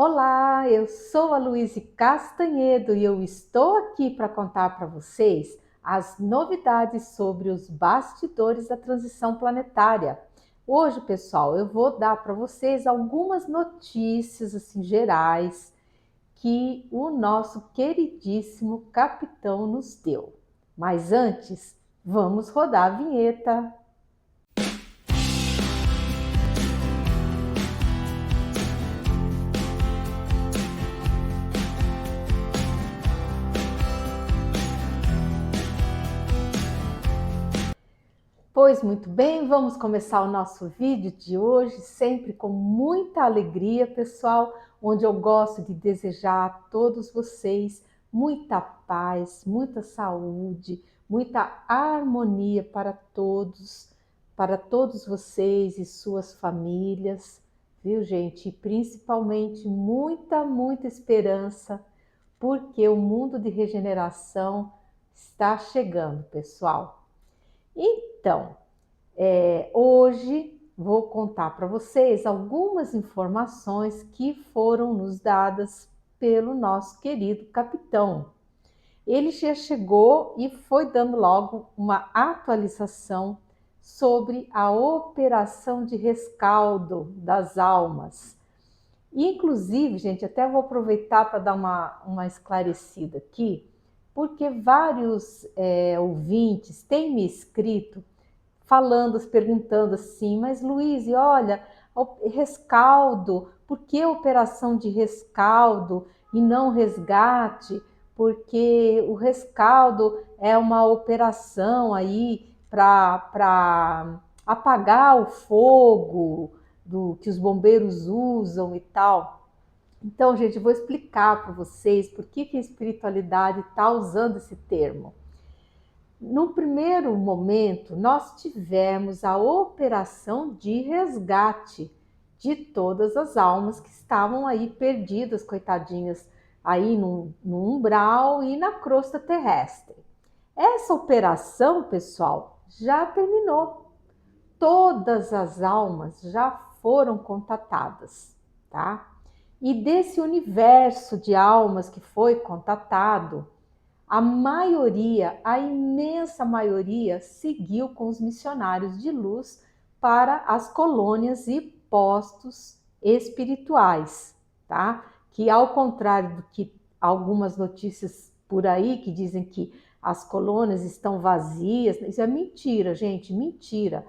Olá, eu sou a Luíse Castanhedo e eu estou aqui para contar para vocês as novidades sobre os bastidores da transição planetária. Hoje, pessoal, eu vou dar para vocês algumas notícias assim gerais que o nosso queridíssimo capitão nos deu. Mas antes, vamos rodar a vinheta. Pois muito bem, vamos começar o nosso vídeo de hoje, sempre com muita alegria, pessoal, onde eu gosto de desejar a todos vocês muita paz, muita saúde, muita harmonia para todos vocês e suas famílias, viu, gente? E principalmente muita esperança, porque o mundo de regeneração está chegando, pessoal. Então, hoje vou contar para vocês algumas informações que foram nos dadas pelo nosso querido capitão. Ele já chegou e foi dando logo uma atualização sobre a operação de rescaldo das almas. Inclusive, gente, até vou aproveitar para dar uma esclarecida aqui, porque vários ouvintes têm me escrito falando, perguntando assim, mas Luiz, olha, rescaldo, por que operação de rescaldo e não resgate? Porque o rescaldo é uma operação aí para apagar o fogo que os bombeiros usam e tal. Então, gente, eu vou explicar para vocês por que a espiritualidade está usando esse termo. No primeiro momento, nós tivemos a operação de resgate de todas as almas que estavam aí perdidas, coitadinhas, aí no umbral e na crosta terrestre. Essa operação, pessoal, já terminou. Todas as almas já foram contatadas, tá? E desse universo de almas que foi contatado, a maioria, a imensa maioria, seguiu com os missionários de luz para as colônias e postos espirituais, tá? Que ao contrário do que algumas notícias por aí que dizem que as colônias estão vazias, isso é mentira, gente, mentira.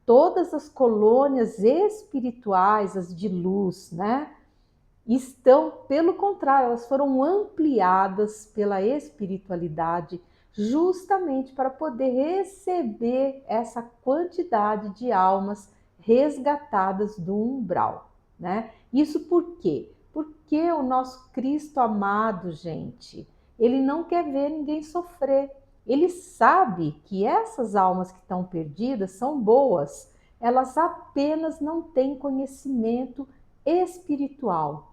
Todas as colônias espirituais, as de luz, né? Estão, pelo contrário, elas foram ampliadas pela espiritualidade justamente para poder receber essa quantidade de almas resgatadas do umbral, né? Isso por quê? Porque o nosso Cristo amado, gente, ele não quer ver ninguém sofrer. Ele sabe que essas almas que estão perdidas são boas, elas apenas não têm conhecimento espiritual.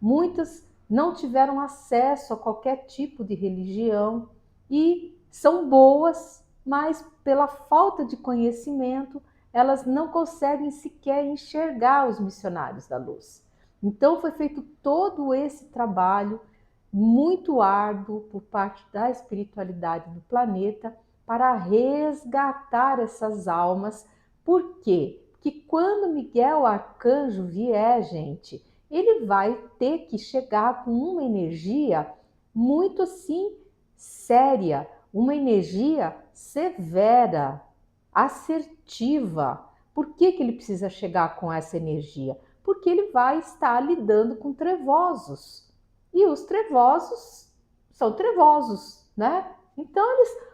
Muitas não tiveram acesso a qualquer tipo de religião e são boas, mas pela falta de conhecimento, elas não conseguem sequer enxergar os missionários da luz. Então foi feito todo esse trabalho muito árduo por parte da espiritualidade do planeta para resgatar essas almas. Por quê? Porque quando Miguel Arcanjo vier, gente, ele vai ter que chegar com uma energia muito assim séria, uma energia severa, assertiva. Por que ele precisa chegar com essa energia? Porque ele vai estar lidando com trevosos. E os trevosos são trevosos, né? Então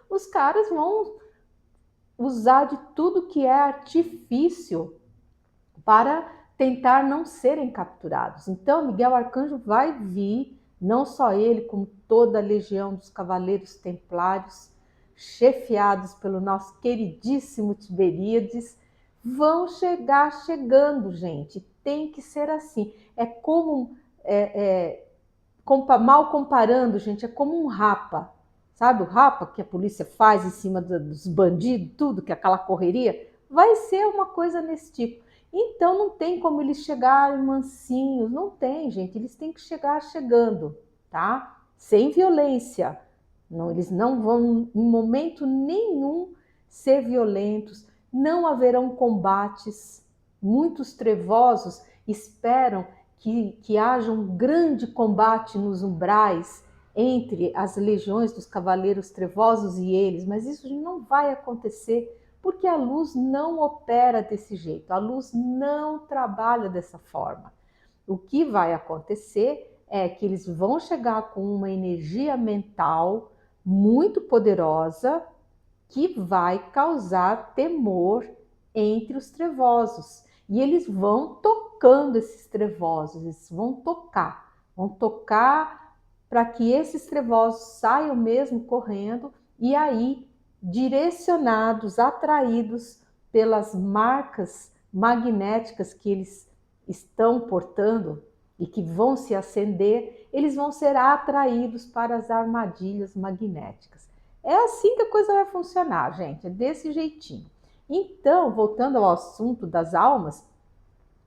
os caras vão usar de tudo que é artifício para tentar não serem capturados. Então, Miguel Arcanjo vai vir, não só ele, como toda a legião dos Cavaleiros Templários, chefiados pelo nosso queridíssimo Tiberíades, vão chegar chegando, gente. Tem que ser assim. É como, mal comparando, gente, é como um rapa. Sabe o rapa que a polícia faz em cima dos bandidos, tudo, que é aquela correria? Vai ser uma coisa nesse tipo. Então não tem como eles chegarem mansinhos, não tem, gente, eles têm que chegar chegando, tá? Sem violência. Não, eles não vão em momento nenhum ser violentos, não haverão combates. Muitos trevosos esperam que haja um grande combate nos umbrais entre as legiões dos cavaleiros trevosos e eles, mas isso não vai acontecer, porque a luz não opera desse jeito, a luz não trabalha dessa forma. O que vai acontecer é que eles vão chegar com uma energia mental muito poderosa que vai causar temor entre os trevosos. E eles vão tocando esses trevosos, eles vão tocar para que esses trevosos saiam mesmo correndo e aí direcionados, atraídos pelas marcas magnéticas que eles estão portando e que vão se acender, eles vão ser atraídos para as armadilhas magnéticas. É assim que a coisa vai funcionar, gente, é desse jeitinho. Então, voltando ao assunto das almas,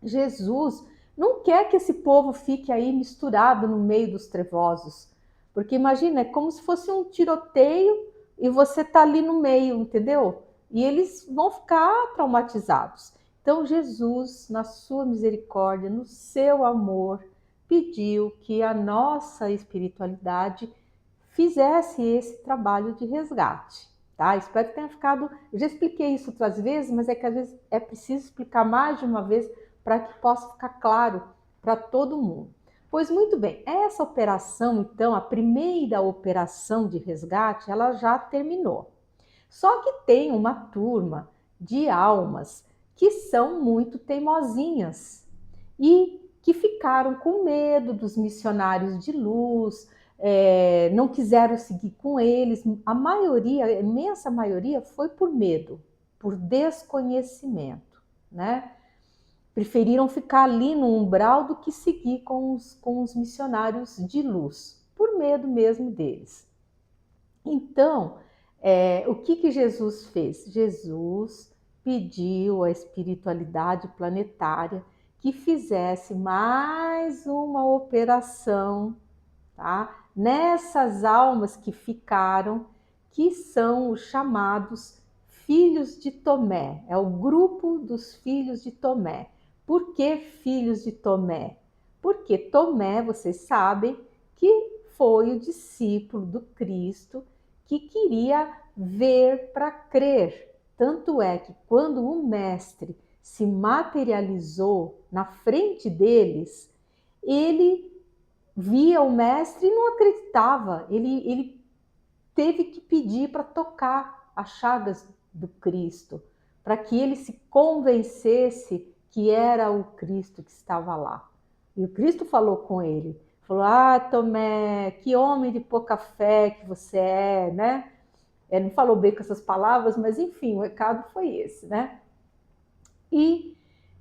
Jesus não quer que esse povo fique aí misturado no meio dos trevosos, porque imagina, é como se fosse um tiroteio e você tá ali no meio, entendeu? E eles vão ficar traumatizados. Então Jesus, na sua misericórdia, no seu amor, pediu que a nossa espiritualidade fizesse esse trabalho de resgate. Tá? Espero que tenha ficado. Eu já expliquei isso outras vezes, mas é que às vezes é preciso explicar mais de uma vez para que possa ficar claro para todo mundo. Pois muito bem, essa operação, então, a primeira operação de resgate, ela já terminou. Só que tem uma turma de almas que são muito teimosinhas e que ficaram com medo dos missionários de luz, não quiseram seguir com eles. A maioria, a imensa maioria, foi por medo, por desconhecimento, né? Preferiram ficar ali no umbral do que seguir com os missionários de luz, por medo mesmo deles. Então, o que Jesus fez? Jesus pediu à espiritualidade planetária que fizesse mais uma operação, tá? Nessas almas que ficaram, que são os chamados filhos de Tomé, é o grupo dos filhos de Tomé. Por que filhos de Tomé? Porque Tomé, vocês sabem, que foi o discípulo do Cristo que queria ver para crer. Tanto é que quando o mestre se materializou na frente deles, ele via o mestre e não acreditava. Ele teve que pedir para tocar as chagas do Cristo, para que ele se convencesse que era o Cristo que estava lá. E o Cristo falou com ele, falou: "Ah, Tomé, que homem de pouca fé que você é, né?" Ele não falou bem com essas palavras, mas enfim, o recado foi esse, né? E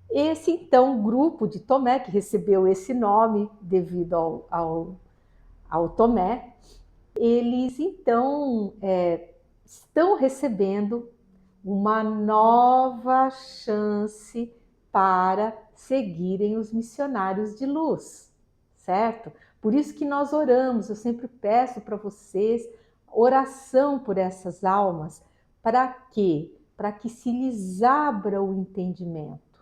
esse, então, grupo de Tomé, que recebeu esse nome devido ao Tomé, eles, então, estão recebendo uma nova chance para seguirem os missionários de luz, certo? Por isso que nós oramos, eu sempre peço para vocês oração por essas almas, para quê? Para que se lhes abra o entendimento,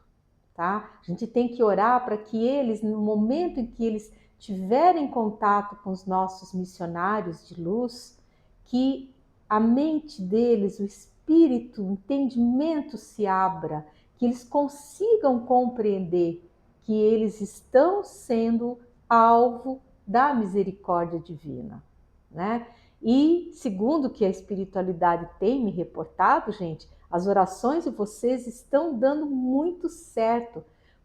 tá? A gente tem que orar para que eles, no momento em que eles tiverem contato com os nossos missionários de luz, que a mente deles, o espírito, o entendimento se abra, que eles consigam compreender que eles estão sendo alvo da misericórdia divina, né? E segundo o que a espiritualidade tem me reportado, gente, as orações de vocês estão dando muito certo,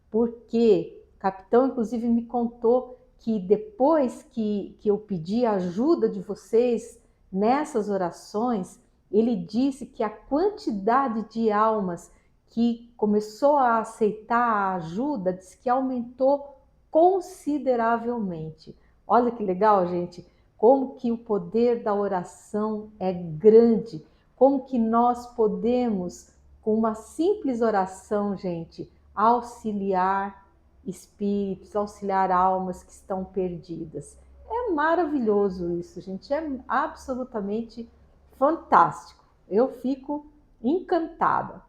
porque o capitão inclusive me contou que depois que eu pedi a ajuda de vocês nessas orações, ele disse que a quantidade de almas que começou a aceitar a ajuda, disse que aumentou consideravelmente. Olha que legal, gente, como que o poder da oração é grande, como que nós podemos, com uma simples oração, gente, auxiliar espíritos, auxiliar almas que estão perdidas. É maravilhoso isso, gente, é absolutamente fantástico. Eu fico encantada.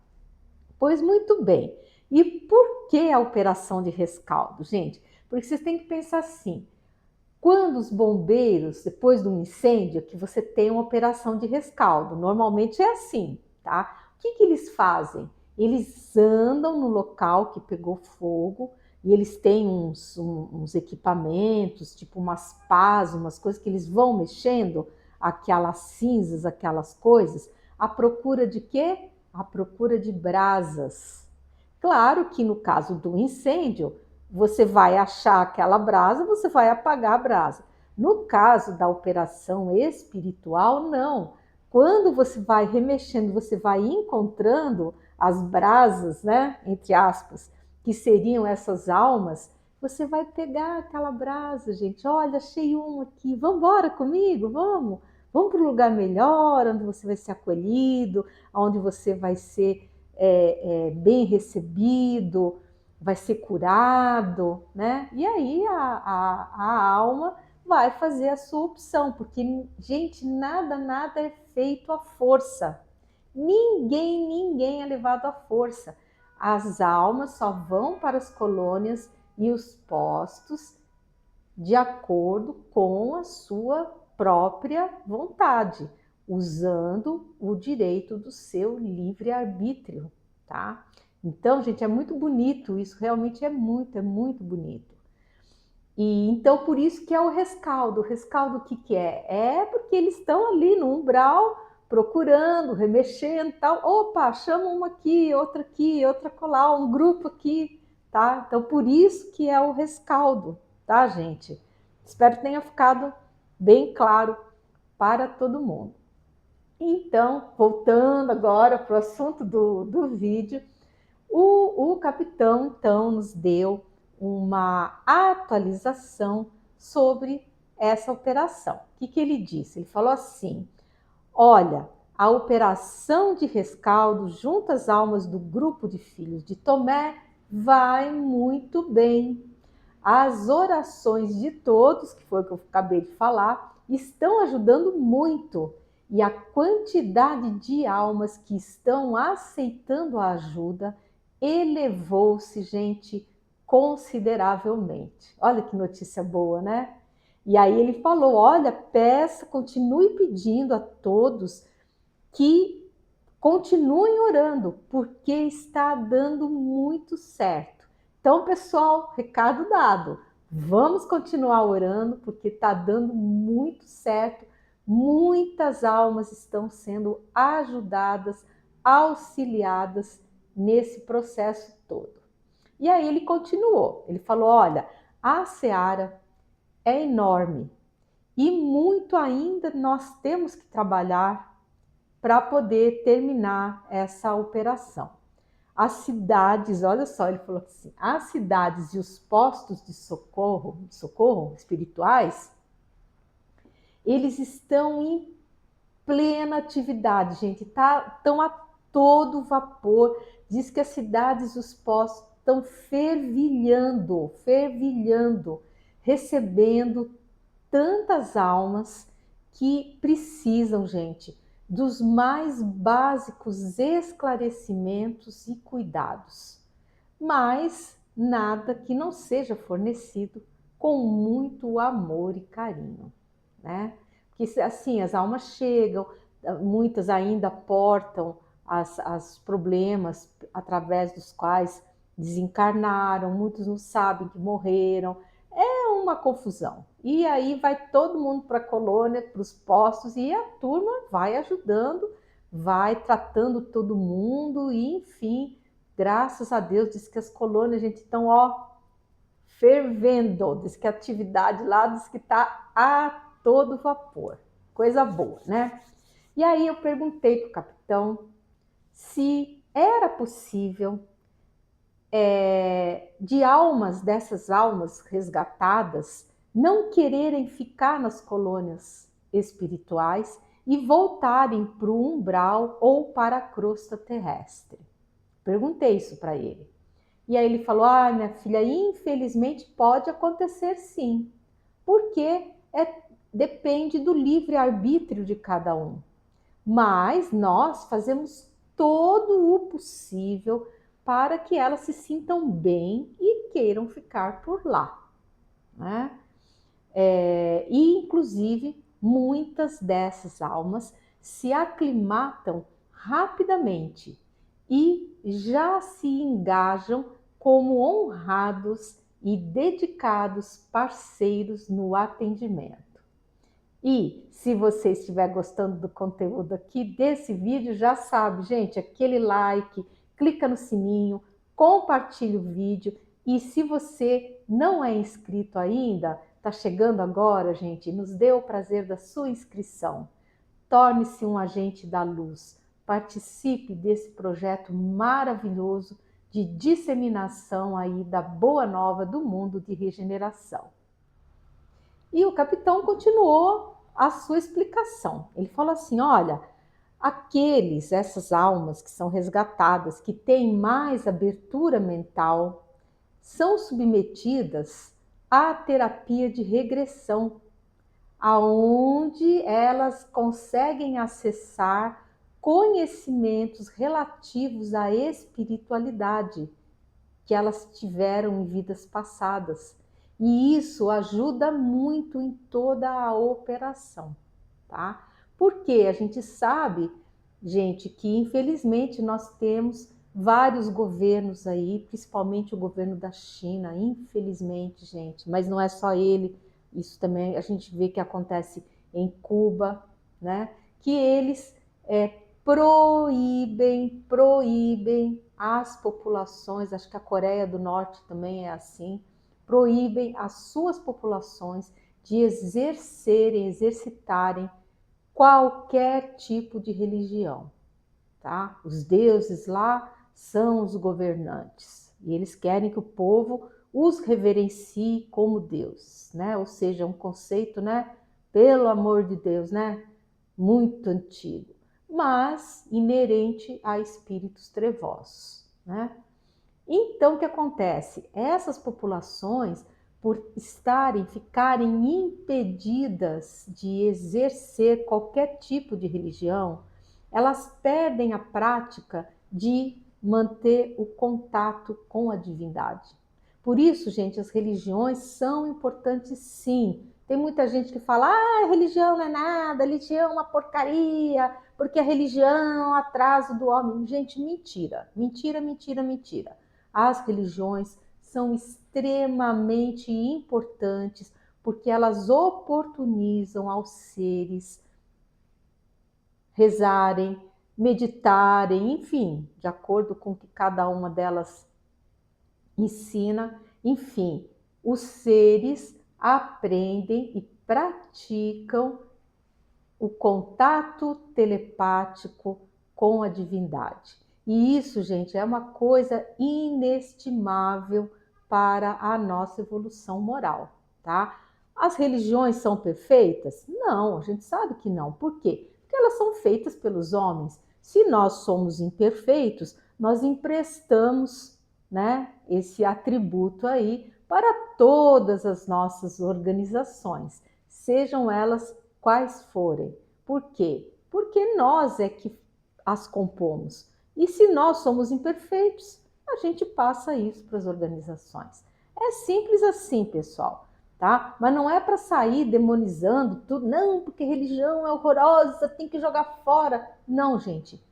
Pois muito bem. E por que a operação de rescaldo, gente? Porque vocês têm que pensar assim: quando os bombeiros, depois de um incêndio, que você tem uma operação de rescaldo, normalmente é assim, tá? O que eles fazem? Eles andam no local que pegou fogo e eles têm uns equipamentos, tipo umas pás, umas coisas que eles vão mexendo, aquelas cinzas, aquelas coisas, à procura de quê? À procura de brasas. Claro que no caso do incêndio, você vai achar aquela brasa, você vai apagar a brasa. No caso da operação espiritual, não. Quando você vai remexendo, você vai encontrando as brasas, né, entre aspas, que seriam essas almas, você vai pegar aquela brasa, gente. Olha, achei um aqui. Vamos embora comigo? Vamos. Vamos para um lugar melhor, onde você vai ser acolhido, onde você vai ser bem recebido, vai ser curado, né? E aí a alma vai fazer a sua opção, porque, gente, nada é feito à força. Ninguém é levado à força. As almas só vão para as colônias e os postos de acordo com a sua própria vontade, usando o direito do seu livre-arbítrio, tá? Então, gente, é muito bonito isso, realmente é muito bonito. E então, por isso que é o rescaldo. O rescaldo, o que é? É porque eles estão ali no umbral, procurando, remexendo, tal. Opa, chama uma aqui, outra colar, um grupo aqui, tá? Então, por isso que é o rescaldo, tá, gente? Espero que tenha ficado bem claro para todo mundo. Então, voltando agora para o assunto do vídeo, o capitão, então, nos deu uma atualização sobre essa operação. O que ele disse? Ele falou assim: olha, a operação de rescaldo junto às almas do grupo de filhos de Tomé vai muito bem. As orações de todos, que foi o que eu acabei de falar, estão ajudando muito. E a quantidade de almas que estão aceitando a ajuda elevou-se, gente, consideravelmente. Olha que notícia boa, né? E aí ele falou: olha, peça, continue pedindo a todos que continuem orando, porque está dando muito certo. Então, pessoal, recado dado. Vamos continuar orando, porque está dando muito certo. Muitas almas estão sendo ajudadas, auxiliadas nesse processo todo. E aí ele continuou. Ele falou: olha, a seara é enorme e muito ainda nós temos que trabalhar para poder terminar essa operação. As cidades, olha só, ele falou assim, as cidades e os postos de socorro espirituais, eles estão em plena atividade, gente, estão a todo vapor. Diz que as cidades e os postos estão fervilhando, recebendo tantas almas que precisam, gente, dos mais básicos esclarecimentos e cuidados, mas nada que não seja fornecido com muito amor e carinho, né? Porque assim, as almas chegam, muitas ainda portam as problemas através dos quais desencarnaram, muitos não sabem que morreram, uma confusão. E aí vai todo mundo para a colônia, para os postos, e a turma vai ajudando, vai tratando todo mundo, e enfim, graças a Deus, diz que as colônias, gente, estão, ó, fervendo, diz que a atividade lá, diz que está a todo vapor. Coisa boa, né? E aí eu perguntei para o capitão se era possível de almas, dessas almas resgatadas, não quererem ficar nas colônias espirituais e voltarem para o umbral ou para a crosta terrestre. Perguntei isso para ele. E aí ele falou, ah, minha filha, infelizmente pode acontecer sim, porque depende do livre-arbítrio de cada um. Mas nós fazemos todo o possível para que elas se sintam bem e queiram ficar por lá, né? E, inclusive, muitas dessas almas se aclimatam rapidamente e já se engajam como honrados e dedicados parceiros no atendimento. E se você estiver gostando do conteúdo aqui desse vídeo, já sabe, gente, aquele like, clica no sininho, compartilha o vídeo. E se você não é inscrito ainda, está chegando agora, gente, nos dê o prazer da sua inscrição. Torne-se um agente da luz. Participe desse projeto maravilhoso de disseminação aí da boa nova do mundo de regeneração. E o capitão continuou a sua explicação. Ele falou assim, olha, essas almas que são resgatadas, que têm mais abertura mental, são submetidas à terapia de regressão, aonde elas conseguem acessar conhecimentos relativos à espiritualidade que elas tiveram em vidas passadas. E isso ajuda muito em toda a operação, tá? Porque a gente sabe, gente, que infelizmente nós temos vários governos aí, principalmente o governo da China, infelizmente, gente, mas não é só ele, isso também a gente vê que acontece em Cuba, né? Que eles proíbem as populações, acho que a Coreia do Norte também é assim, proíbem as suas populações de exercitarem qualquer tipo de religião, tá? Os deuses lá são os governantes e eles querem que o povo os reverencie como deuses, né? Ou seja, um conceito, né? Pelo amor de Deus, né? Muito antigo, mas inerente a espíritos trevosos, né? Então, o que acontece? Essas populações, por ficarem impedidas de exercer qualquer tipo de religião, elas perdem a prática de manter o contato com a divindade. Por isso, gente, as religiões são importantes sim. Tem muita gente que fala, ah, religião não é nada, religião é uma porcaria, porque a religião é um atraso do homem. Gente, mentira, mentira, mentira, mentira. As religiões são extremamente importantes porque elas oportunizam aos seres rezarem, meditarem, enfim, de acordo com o que cada uma delas ensina, enfim, os seres aprendem e praticam o contato telepático com a divindade. E isso, gente, é uma coisa inestimável para a nossa evolução moral, tá? As religiões são perfeitas? Não, a gente sabe que não. Por quê? Porque elas são feitas pelos homens. Se nós somos imperfeitos, nós emprestamos, né, esse atributo aí para todas as nossas organizações, sejam elas quais forem. Por quê? Porque nós é que as compomos. E se nós somos imperfeitos, a gente passa isso para as organizações. É simples assim, pessoal, tá? Mas não é para sair demonizando tudo, não, porque religião é horrorosa, tem que jogar fora. Não, gente.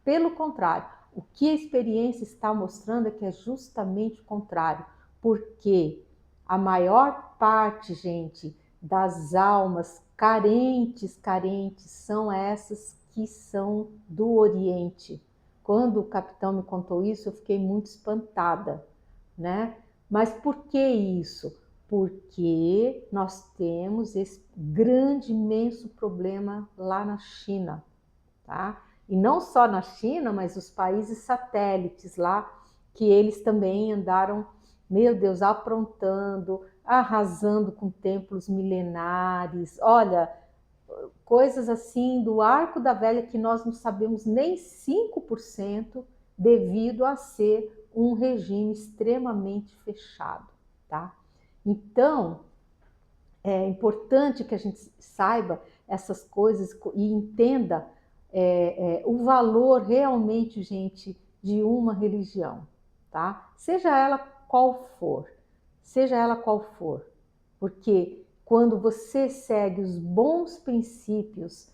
Pelo contrário, o que a experiência está mostrando é que é justamente o contrário, porque a maior parte, gente, das almas carentes são essas que são do Oriente. Quando o capitão me contou isso, eu fiquei muito espantada, né? Mas por que isso? Porque nós temos esse grande, imenso problema lá na China, tá? E não só na China, mas os países satélites lá, que eles também andaram, meu Deus, aprontando, arrasando com templos milenares. Olha, coisas assim do Arco da Velha que nós não sabemos nem 5% devido a ser um regime extremamente fechado, tá? Então, é importante que a gente saiba essas coisas e entenda o valor realmente, gente, de uma religião, tá? Seja ela qual for, seja ela qual for, porque quando você segue os bons princípios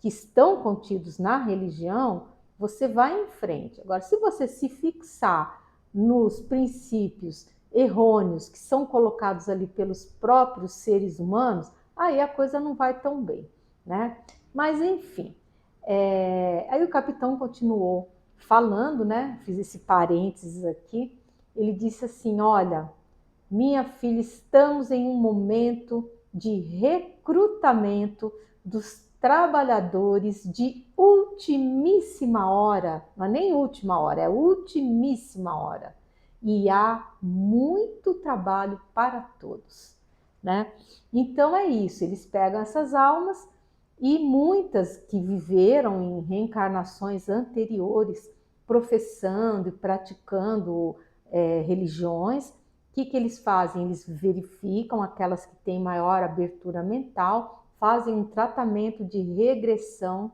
que estão contidos na religião, você vai em frente. Agora, se você se fixar nos princípios errôneos que são colocados ali pelos próprios seres humanos, aí a coisa não vai tão bem, né? Mas enfim, aí o capitão continuou falando, né? Fiz esse parênteses aqui. Ele disse assim: olha, minha filha, estamos em um momento de recrutamento dos trabalhadores de ultimíssima hora, não é nem última hora, é ultimíssima hora. E há muito trabalho para todos, né? Então é isso, eles pegam essas almas e muitas que viveram em reencarnações anteriores, professando e praticando religiões, que eles fazem? Eles verificam aquelas que têm maior abertura mental, fazem um tratamento de regressão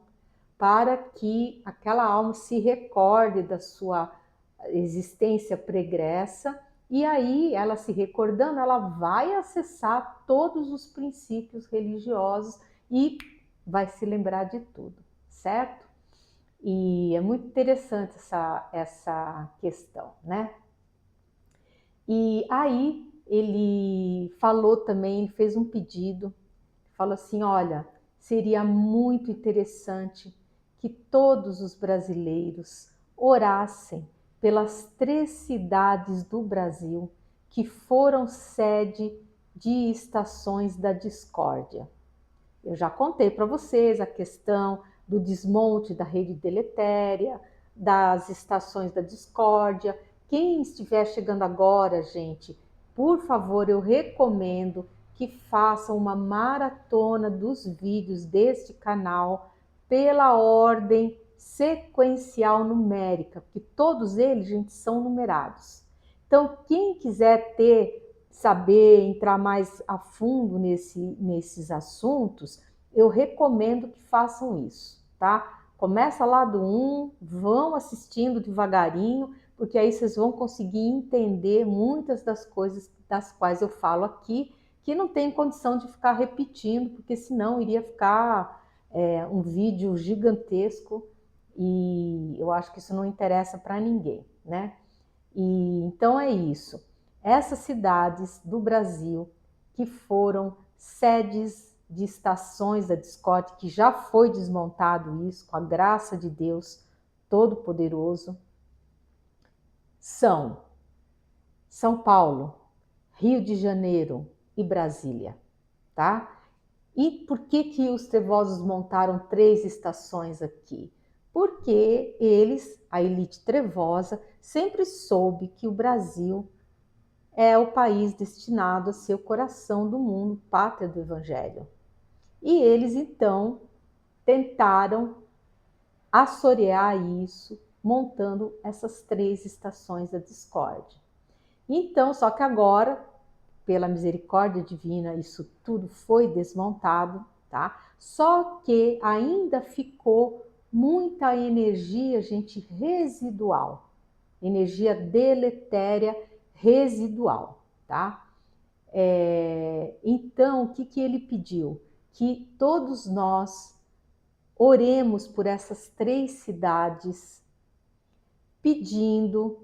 para que aquela alma se recorde da sua existência pregressa, e aí ela se recordando, ela vai acessar todos os princípios religiosos e vai se lembrar de tudo, certo? E é muito interessante essa questão, né? E aí ele falou também, ele fez um pedido, falou assim: olha, seria muito interessante que todos os brasileiros orassem pelas 3 cidades do Brasil que foram sede de estações da discórdia. Eu já contei para vocês a questão do desmonte da rede deletéria, das estações da discórdia. Quem estiver chegando agora, gente, por favor, eu recomendo que façam uma maratona dos vídeos deste canal pela ordem sequencial numérica, porque todos eles, gente, são numerados. Então, quem quiser saber, entrar mais a fundo nesses assuntos, eu recomendo que façam isso, tá? Começa lá do 1, vão assistindo devagarinho, porque aí vocês vão conseguir entender muitas das coisas das quais eu falo aqui, que não tem condição de ficar repetindo, porque senão iria ficar um vídeo gigantesco e eu acho que isso não interessa para ninguém, né? E então é isso. Essas cidades do Brasil que foram sedes de estações da discórdia, que já foi desmontado isso, com a graça de Deus Todo-Poderoso, são São Paulo, Rio de Janeiro e Brasília, tá? E por que os trevosos montaram 3 estações aqui? Porque eles, a elite trevosa, sempre soube que o Brasil é o país destinado a ser o coração do mundo, pátria do Evangelho. E eles, então, tentaram assorear isso, montando essas 3 estações da discórdia. Então, só que agora, pela misericórdia divina, isso tudo foi desmontado, tá? Só que ainda ficou muita energia, gente, residual, energia deletéria residual, tá? Então, o que ele pediu? Que todos nós oremos por essas 3 cidades, pedindo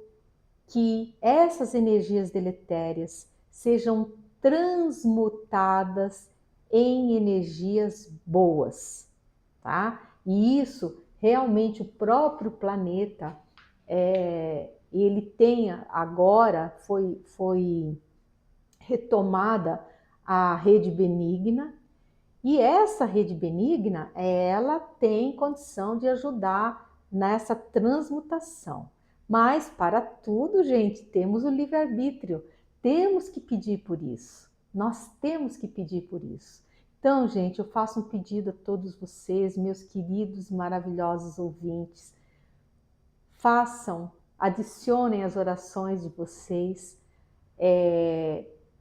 que essas energias deletérias sejam transmutadas em energias boas, tá? E isso realmente o próprio planeta ele tem agora foi retomada a rede benigna, e essa rede benigna, ela tem condição de ajudar nessa transmutação. Mas para tudo, gente, temos o livre-arbítrio. Temos que pedir por isso. Nós temos que pedir por isso. Então, gente, eu faço um pedido a todos vocês, meus queridos e maravilhosos ouvintes. Façam adicionem as orações de vocês,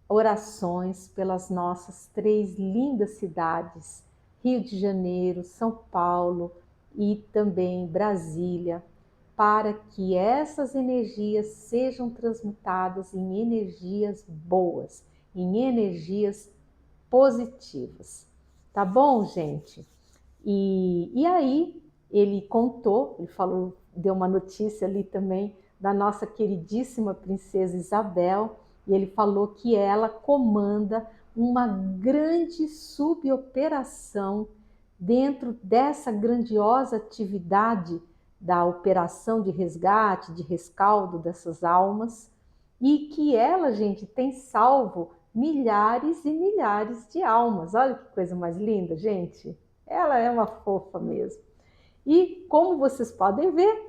orações pelas nossas 3 lindas cidades, Rio de Janeiro, São Paulo e também Brasília, para que essas energias sejam transmutadas em energias boas, em energias positivas. Tá bom, gente? E aí ele contou, ele falou, deu uma notícia ali também da nossa queridíssima princesa Isabel, e ele falou que ela comanda uma grande suboperação dentro dessa grandiosa atividade da operação de resgate, de rescaldo dessas almas, e que ela, gente, tem salvo milhares e milhares de almas. Olha que coisa mais linda, gente. Ela é uma fofa mesmo. E como vocês podem ver,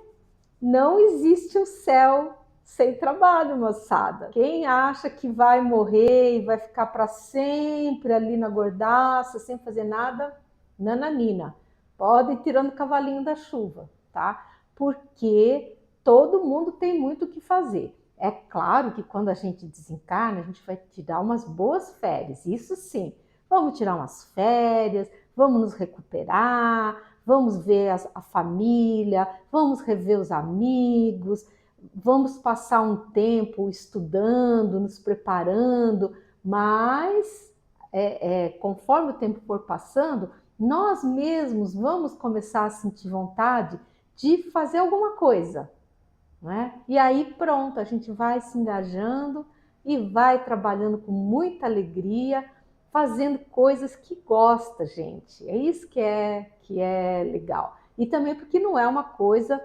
não existe o céu sem trabalho, moçada. Quem acha que vai morrer e vai ficar para sempre ali na gordaça, sem fazer nada, nananina. Pode ir tirando o cavalinho da chuva, tá? Porque todo mundo tem muito o que fazer. É claro que quando a gente desencarna, a gente vai tirar umas boas férias, isso sim. Vamos tirar umas férias, vamos nos recuperar, vamos ver a família, vamos rever os amigos, vamos passar um tempo estudando, nos preparando, mas conforme o tempo for passando, nós mesmos vamos começar a sentir vontade de fazer alguma coisa, né? E aí pronto, a gente vai se engajando e vai trabalhando com muita alegria, fazendo coisas que gosta, gente. É isso que é legal. E também porque não é uma coisa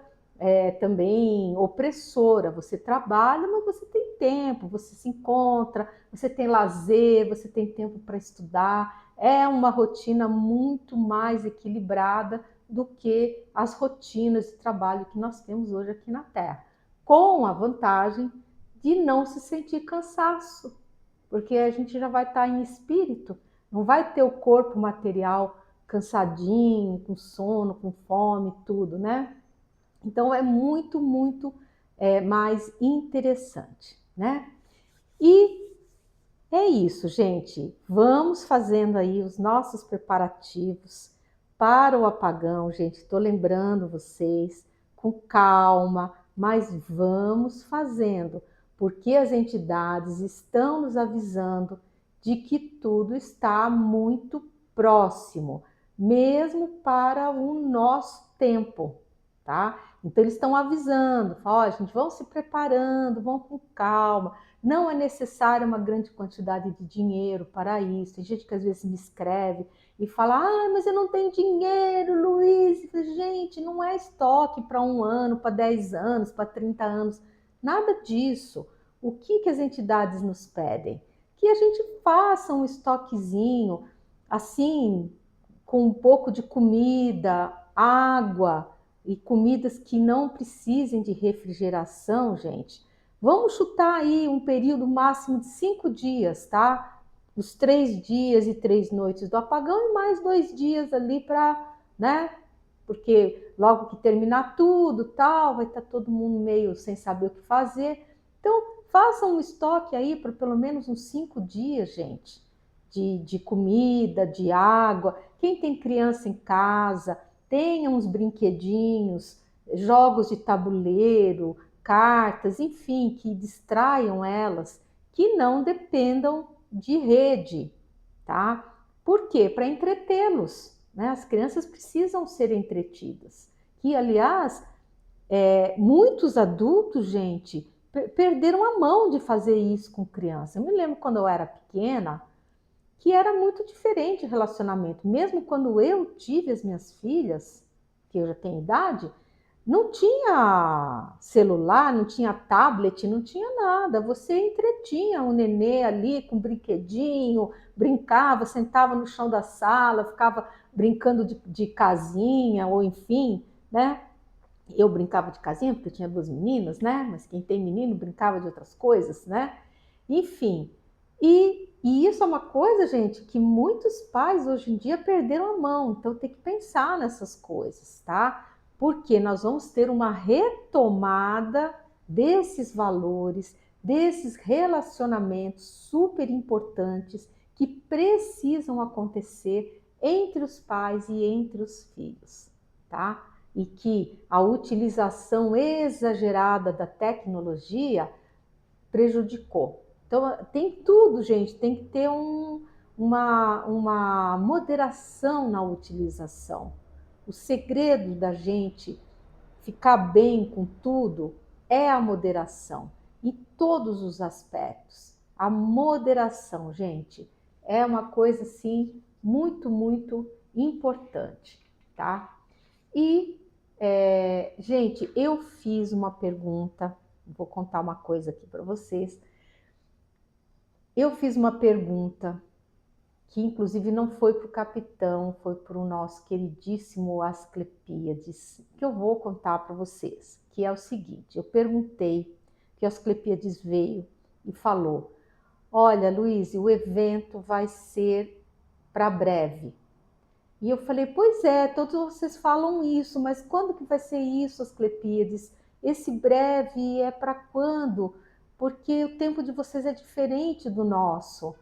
também opressora. Você trabalha, mas você tem tempo, você se encontra, você tem lazer, você tem tempo para estudar. É uma rotina muito mais equilibrada do que as rotinas de trabalho que nós temos hoje aqui na Terra, com a vantagem de não se sentir cansaço, porque a gente já vai estar em espírito, não vai ter o corpo material cansadinho, com sono, com fome, tudo, né? Então é muito, muito mais interessante, né? E é isso, gente. Vamos fazendo aí os nossos preparativos para o apagão, gente. Estou lembrando vocês com calma, mas vamos fazendo, porque as entidades estão nos avisando de que tudo está muito próximo, mesmo para o nosso tempo, tá? Então eles estão avisando, falam, gente, vão se preparando, vão com calma. Não é necessária uma grande quantidade de dinheiro para isso. Tem gente que às vezes me escreve e fala, mas eu não tenho dinheiro, Luiz. Gente, não é estoque para 1 ano, para 10 anos, para 30 anos. Nada disso. O que as entidades nos pedem? Que a gente faça um estoquezinho, assim, com um pouco de comida, água e comidas que não precisem de refrigeração, gente. Vamos chutar aí um período máximo de 5 dias, tá? Os 3 dias e 3 noites do apagão e mais 2 dias ali para, né? Porque logo que terminar tudo, tal, vai estar todo mundo meio sem saber o que fazer. Então, façam um estoque aí para pelo menos uns 5 dias, gente, de comida, de água. Quem tem criança em casa, tenha uns brinquedinhos, jogos de tabuleiro, cartas, enfim, que distraiam elas, que não dependam de rede, tá? Por quê? Para entretê-los, né? As crianças precisam ser entretidas. Que, aliás, muitos adultos, gente, perderam a mão de fazer isso com criança. Eu me lembro quando eu era pequena, que era muito diferente o relacionamento. Mesmo quando eu tive as minhas filhas, que eu já tenho idade, não tinha celular, não tinha tablet, não tinha nada. Você entretinha o nenê ali com um brinquedinho, brincava, sentava no chão da sala, ficava brincando de casinha, ou enfim, né? Eu brincava de casinha porque eu tinha 2 meninas, né? Mas quem tem menino brincava de outras coisas, né? Enfim, e isso é uma coisa, gente, que muitos pais hoje em dia perderam a mão. Então tem que pensar nessas coisas, tá? Porque nós vamos ter uma retomada desses valores, desses relacionamentos super importantes que precisam acontecer entre os pais e entre os filhos, tá? E que a utilização exagerada da tecnologia prejudicou. Então, tem tudo, gente, tem que ter uma moderação na utilização. O segredo da gente ficar bem com tudo é a moderação, em todos os aspectos. A moderação, gente, é uma coisa assim muito, muito importante, tá? E, gente, eu fiz uma pergunta, vou contar uma coisa aqui para vocês. Eu fiz uma pergunta que inclusive não foi para o capitão, foi para o nosso queridíssimo Asclepíades, que eu vou contar para vocês, que é o seguinte, eu perguntei, que o Asclepíades veio e falou, olha, Luiz, o evento vai ser para breve. E eu falei, pois é, todos vocês falam isso, mas quando que vai ser isso, Asclepíades? Esse breve é para quando? Porque o tempo de vocês é diferente do nosso.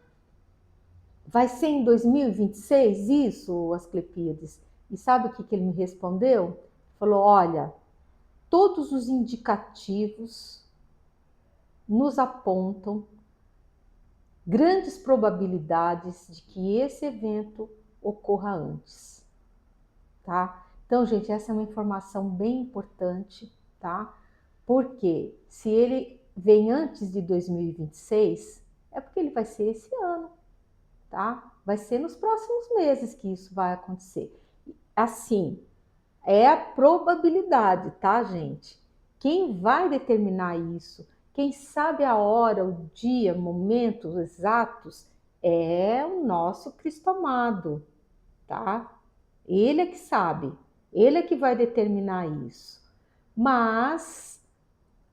Vai ser em 2026 isso, Asclepíades? E sabe o que ele me respondeu? Falou, olha, todos os indicativos nos apontam grandes probabilidades de que esse evento ocorra antes, tá? Então, gente, essa é uma informação bem importante, tá? Porque se ele vem antes de 2026, é porque ele vai ser esse ano, tá? Vai ser nos próximos meses que isso vai acontecer. Assim, é a probabilidade, tá, gente? Quem vai determinar isso, quem sabe a hora, o dia, momentos exatos, é o nosso Cristo amado, tá? Ele é que sabe, ele é que vai determinar isso. Mas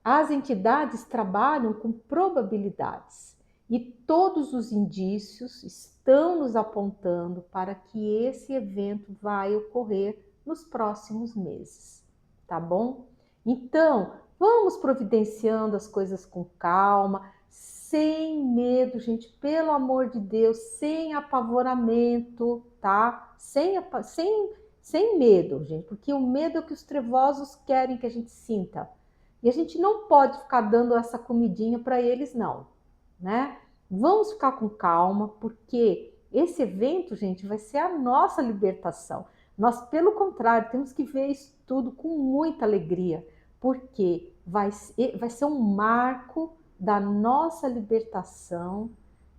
as entidades trabalham com probabilidades e todos os indícios estão nos apontando para que esse evento vai ocorrer nos próximos meses, tá bom? Então, vamos providenciando as coisas com calma, sem medo, gente, pelo amor de Deus, sem apavoramento, tá? Sem medo, gente, porque o medo é o que os trevosos querem que a gente sinta. E a gente não pode ficar dando essa comidinha para eles, não, né? Vamos ficar com calma, porque esse evento, gente, vai ser a nossa libertação. Nós, pelo contrário, temos que ver isso tudo com muita alegria, porque vai ser um marco da nossa libertação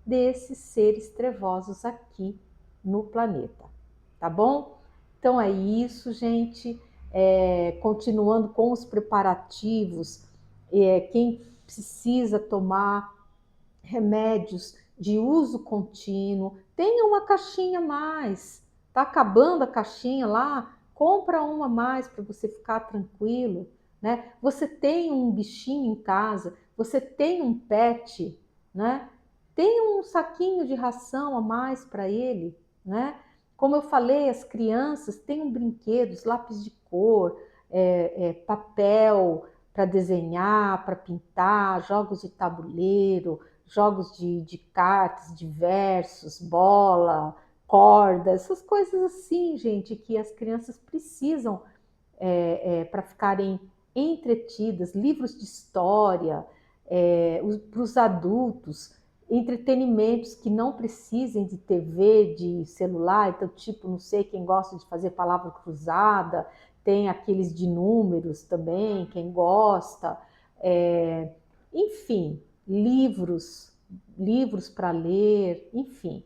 desses seres trevosos aqui no planeta, tá bom? Então é isso, gente. Continuando com os preparativos, quem precisa tomar remédios de uso contínuo, tenha uma caixinha a mais. Tá acabando a caixinha lá, compra uma a mais para você ficar tranquilo, né? Você tem um bichinho em casa, você tem um pet, né? Tem um saquinho de ração a mais para ele, né? Como eu falei, as crianças têm brinquedos, lápis de cor, papel para desenhar, para pintar, jogos de tabuleiro, jogos de cartas diversos, bola, corda, essas coisas assim, gente, que as crianças precisam para ficarem entretidas, livros de história, para os adultos, entretenimentos que não precisem de TV, de celular, então, tipo, não sei, quem gosta de fazer palavra cruzada, tem aqueles de números também, quem gosta, enfim, livros para ler, enfim,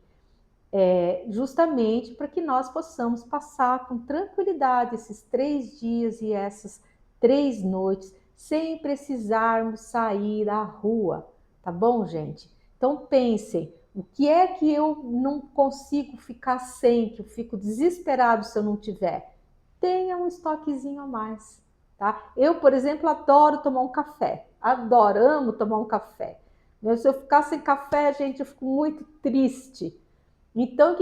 justamente para que nós possamos passar com tranquilidade esses 3 dias e essas 3 noites, sem precisarmos sair à rua, tá bom, gente? Então pensem, o que é que eu não consigo ficar sem, que eu fico desesperado se eu não tiver? Tenha um estoquezinho a mais, tá? Eu, por exemplo, adoro tomar um café, adoro, amo tomar um café. Mas se eu ficar sem café, gente, eu fico muito triste. Então, o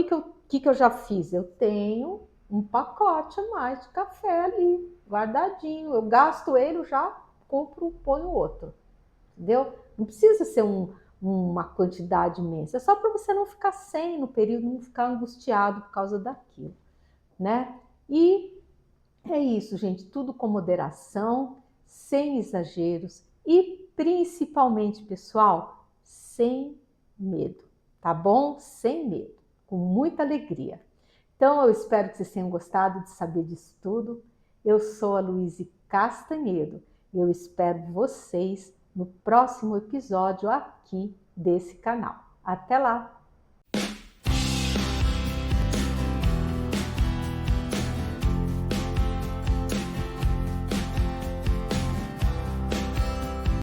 que eu já fiz? Eu tenho um pacote a mais de café ali, guardadinho. Eu gasto ele já, compro, ponho outro, entendeu? Não precisa ser uma quantidade imensa, é só para você não ficar sem no período, não ficar angustiado por causa daquilo, né? E é isso, gente, tudo com moderação, sem exageros e principalmente, pessoal, sem medo, tá bom? Sem medo, com muita alegria. Então, eu espero que vocês tenham gostado de saber disso tudo. Eu sou a Luíse Castanhedo e eu espero vocês no próximo episódio aqui desse canal. Até lá!